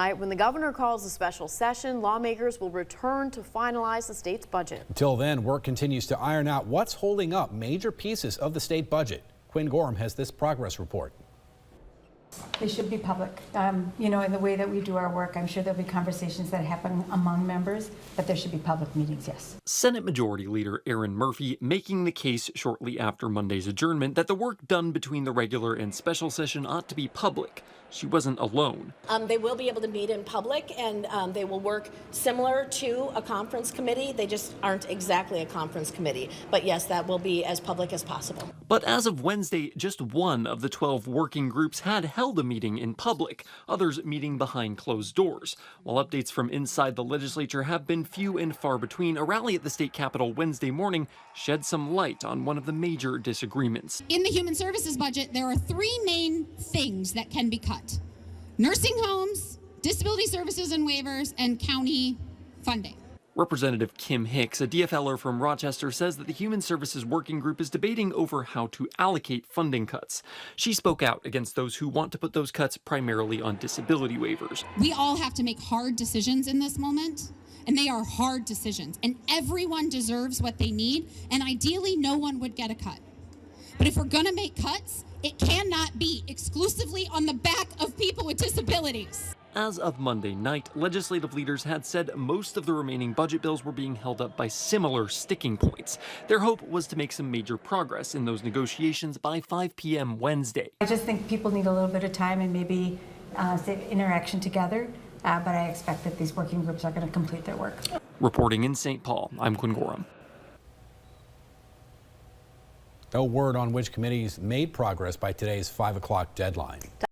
When the governor calls a special session, lawmakers will return to finalize the state's budget. Until then, work continues to iron out what's holding up major pieces of the state budget. Quinn Gorham has this progress report. They should be public. In the way that we do our work, I'm sure there'll be conversations that happen among members, but there should be public meetings, yes. Senate Majority Leader Erin Murphy making the case shortly after Monday's adjournment that the work done between the regular and special session ought to be public. She wasn't alone. They will be able to meet in public, and they will work similar to a conference committee. They just aren't exactly a conference committee. But yes, that will be as public as possible. But as of Wednesday, just one of the 12 working groups had held a meeting in public, others meeting behind closed doors. While updates from inside the legislature have been few and far between, a rally at the state capitol Wednesday morning shed some light on one of the major disagreements. In the human services budget, there are three main things that can be cut: nursing homes, disability services and waivers, and county funding. Representative Kim Hicks, a DFLer from Rochester, says that the Human Services Working Group is debating over how to allocate funding cuts. She spoke out against those who want to put those cuts primarily on disability waivers. We all have to make hard decisions in this moment, and they are hard decisions, and everyone deserves what they need, and ideally no one would get a cut. But if we're going to make cuts, it cannot be exclusively on the back of people with disabilities. As of Monday night, legislative leaders had said most of the remaining budget bills were being held up by similar sticking points. Their hope was to make some major progress in those negotiations by 5 p.m. Wednesday. I just think people need a little bit of time and maybe interaction together, but I expect that these working groups are going to complete their work. Reporting in St. Paul, I'm Quinn Gorham. No word on which committees made progress by today's 5 o'clock deadline.